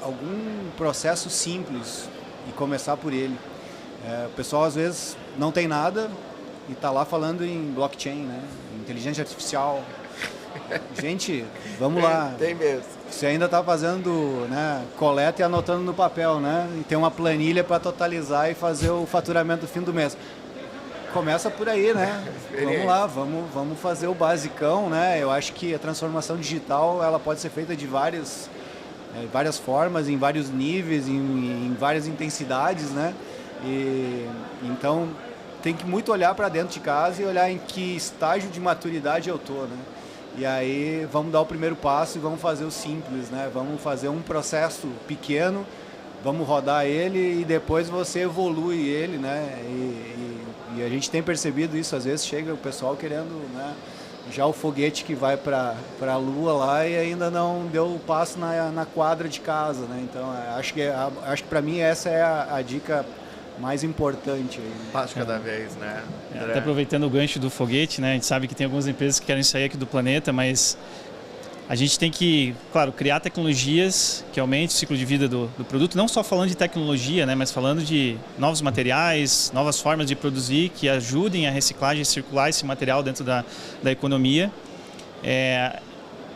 algum processo simples e começar por ele. O pessoal às vezes não tem nada e está lá falando em blockchain, né, inteligência artificial. Gente, vamos lá. Tem mesmo. Você ainda está fazendo, né, coleta e anotando no papel, né? E tem uma planilha para totalizar e fazer o faturamento do fim do mês. Começa por aí, né? Vamos lá, vamos fazer o basicão, né? Eu acho que a transformação digital ela pode ser feita de várias formas, em vários níveis, em várias intensidades, né? E então tem que muito olhar para dentro de casa e olhar em que estágio de maturidade eu tô, né? E aí vamos dar o primeiro passo e vamos fazer o simples, né? Vamos fazer um processo pequeno, vamos rodar ele e depois você evolui ele, né? E a gente tem percebido isso, às vezes chega o pessoal querendo, né, já o foguete que vai para a Lua lá e ainda não deu o passo na quadra de casa, né? Então acho que para mim essa é a dica mais importante aí, né? Passo cada vez, né? Até aproveitando o gancho do foguete, né? A gente sabe que tem algumas empresas que querem sair aqui do planeta, mas a gente tem que, claro, criar tecnologias que aumentem o ciclo de vida do produto, não só falando de tecnologia, né? Mas falando de novos materiais, novas formas de produzir que ajudem a reciclagem e circular esse material dentro da economia.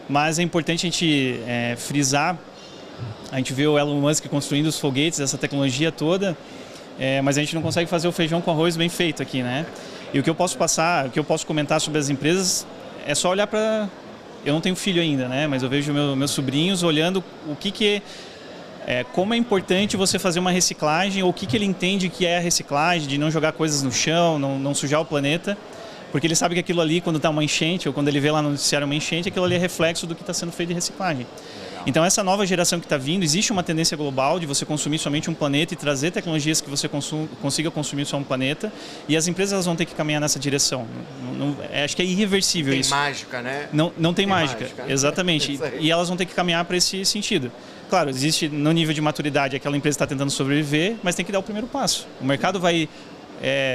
Mas é importante a gente frisar, a gente vê o Elon Musk construindo os foguetes, essa tecnologia toda, mas a gente não consegue fazer o feijão com arroz bem feito aqui, né? E o que eu posso passar, o que eu posso comentar sobre as empresas é só olhar para... Eu não tenho filho ainda, né? Mas eu vejo meus sobrinhos olhando o que como é importante você fazer uma reciclagem, ou o que ele entende que é a reciclagem, de não jogar coisas no chão, não sujar o planeta, porque ele sabe que aquilo ali, quando está uma enchente, ou quando ele vê lá no noticiário uma enchente, aquilo ali é reflexo do que está sendo feito de reciclagem. Então essa nova geração que está vindo, existe uma tendência global de você consumir somente um planeta e trazer tecnologias que você consiga consumir só um planeta, e as empresas elas vão ter que caminhar nessa direção. Acho que é irreversível isso. Tem mágica, né? Não tem mágica, exatamente. E elas vão ter que caminhar para esse sentido. Claro, existe no nível de maturidade, aquela empresa está tentando sobreviver, mas tem que dar o primeiro passo. O mercado vai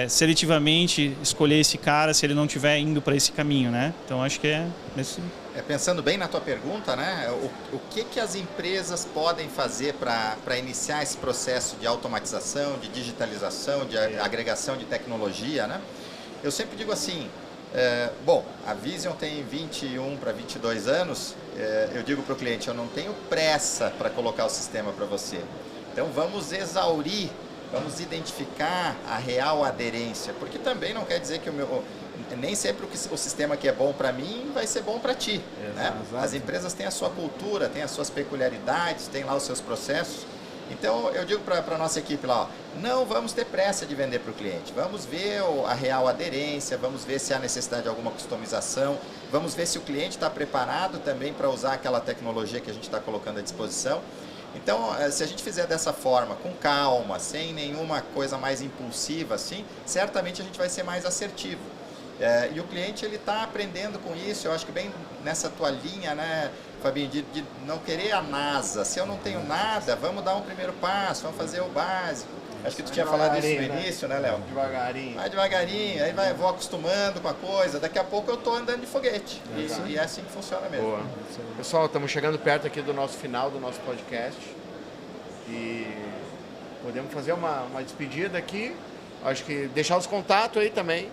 seletivamente escolher esse cara se ele não estiver indo para esse caminho, né? Então acho que pensando bem na tua pergunta, né? O que as empresas podem fazer para iniciar esse processo de automatização, de digitalização, de agregação de tecnologia, né? Eu sempre digo assim, a Vision tem 21 para 22 anos, eu digo para o cliente, eu não tenho pressa para colocar o sistema para você. Então vamos exaurir, vamos identificar a real aderência, porque também não quer dizer que nem sempre o sistema que é bom para mim vai ser bom para ti, né? As empresas têm a sua cultura, têm as suas peculiaridades, têm lá os seus processos. Então eu digo para a nossa equipe lá, não vamos ter pressa de vender para o cliente, vamos ver a real aderência, vamos ver se há necessidade de alguma customização, vamos ver se o cliente está preparado também para usar aquela tecnologia que a gente está colocando à disposição. Então, se a gente fizer dessa forma, com calma, sem nenhuma coisa mais impulsiva, assim, certamente a gente vai ser mais assertivo. E o cliente ele está aprendendo com isso, eu acho que bem nessa tua linha, né, Fabinho, de não querer a NASA. Se eu não tenho nada, vamos dar um primeiro passo, vamos fazer o básico. Acho que tu tinha falado isso no início, né, Léo? Devagarinho. Vai devagarinho, aí vou acostumando com a coisa, daqui a pouco eu estou andando de foguete. E é assim que funciona mesmo. Boa. Pessoal, estamos chegando perto aqui do nosso final do nosso podcast. E podemos fazer uma despedida aqui. Acho que deixar os contatos aí também,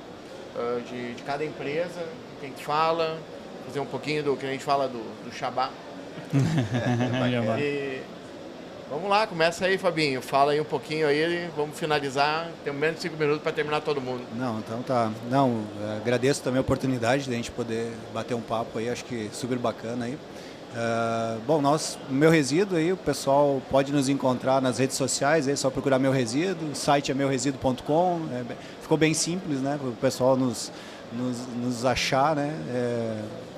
de cada empresa, quem fala, fazer um pouquinho do que a gente fala do Shabá. E vamos lá, começa aí, Fabinho. Fala aí um pouquinho aí, vamos finalizar. Temos menos de 5 minutos para terminar todo mundo. Não, então tá. Não, agradeço também a oportunidade de a gente poder bater um papo aí, acho que super bacana aí. Bom, Meu Resíduo aí, o pessoal pode nos encontrar nas redes sociais, é só procurar Meu Resíduo, o site é meuresíduo.com, ficou bem simples, né, para o pessoal nos achar, né.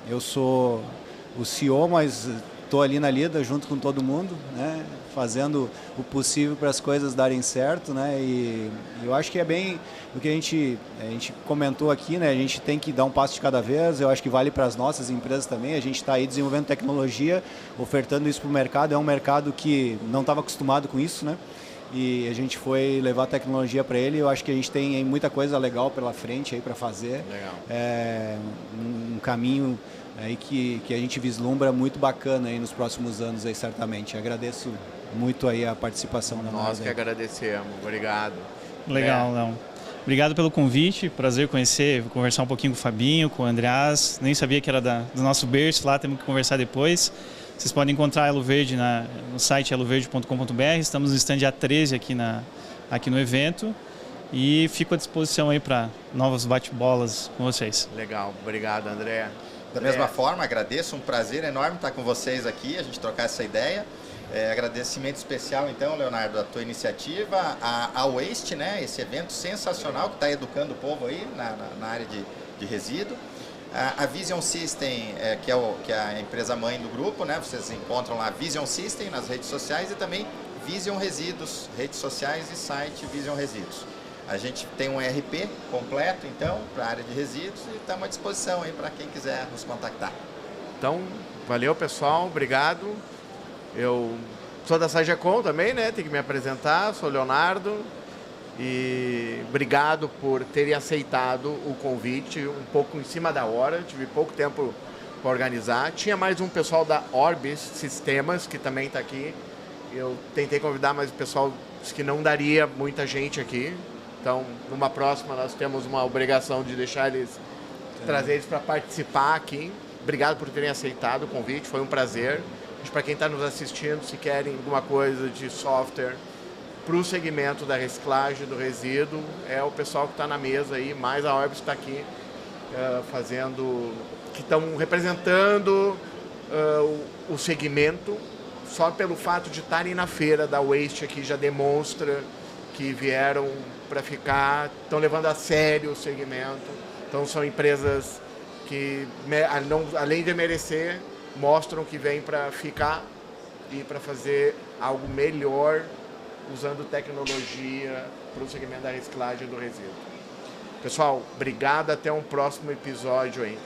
Eu sou o CEO, mas estou ali na lida junto com todo mundo, né? Fazendo o possível para as coisas darem certo, né? E eu acho que é bem o que a gente comentou aqui, né? A gente tem que dar um passo de cada vez. Eu acho que vale para as nossas empresas também. A gente está aí desenvolvendo tecnologia, ofertando isso para o mercado. É um mercado que não estava acostumado com isso, né? E a gente foi levar a tecnologia para ele. Eu acho que a gente tem muita coisa legal pela frente aí para fazer. Legal. Um caminho aí que a gente vislumbra muito bacana aí nos próximos anos aí, certamente. Agradeço muito aí a participação da Nós que agradecemos. Obrigado. Legal, Léo. Obrigado pelo convite, prazer conhecer, conversar um pouquinho com o Fabinho, com o Andreas. Nem sabia que era do nosso berço lá, temos que conversar depois. Vocês podem encontrar a Elo Verde no site eloverde.com.br. Estamos no stand A13 aqui no evento. E fico à disposição aí para novos bate-bolas com vocês. Legal, obrigado, André. Da mesma forma, agradeço, um prazer enorme estar com vocês aqui, a gente trocar essa ideia. Agradecimento especial, então, Leonardo, a tua iniciativa, a Waste, né, esse evento sensacional que está educando o povo aí na área de resíduo. A Vision System, que é a empresa mãe do grupo, né, vocês encontram lá Vision System nas redes sociais e também Vision Resíduos, redes sociais e site Vision Resíduos. A gente tem um ERP completo, então, para a área de resíduos e estamos à disposição aí para quem quiser nos contactar. Então, valeu, pessoal, obrigado. Eu sou da Sagecom também, né? Tenho que me apresentar, sou o Leonardo. E obrigado por terem aceitado o convite um pouco em cima da hora. Tive pouco tempo para organizar. Tinha mais um pessoal da Orbis Sistemas, que também está aqui. Eu tentei convidar, mas o pessoal disse que não daria muita gente aqui. Então, numa próxima, nós temos uma obrigação de deixar trazer eles para participar aqui. Obrigado por terem aceitado o convite, foi um prazer. Para quem está nos assistindo, se querem alguma coisa de software para o segmento da reciclagem do resíduo, é o pessoal que está na mesa aí, mais a Orbis está aqui que estão representando o segmento. Só pelo fato de estarem na feira da Waste aqui já demonstra que vieram para ficar, estão levando a sério o segmento. Então são empresas que, além de merecer, mostram que vêm para ficar e para fazer algo melhor usando tecnologia para o segmento da reciclagem do resíduo. Pessoal, obrigado, até um próximo episódio aí.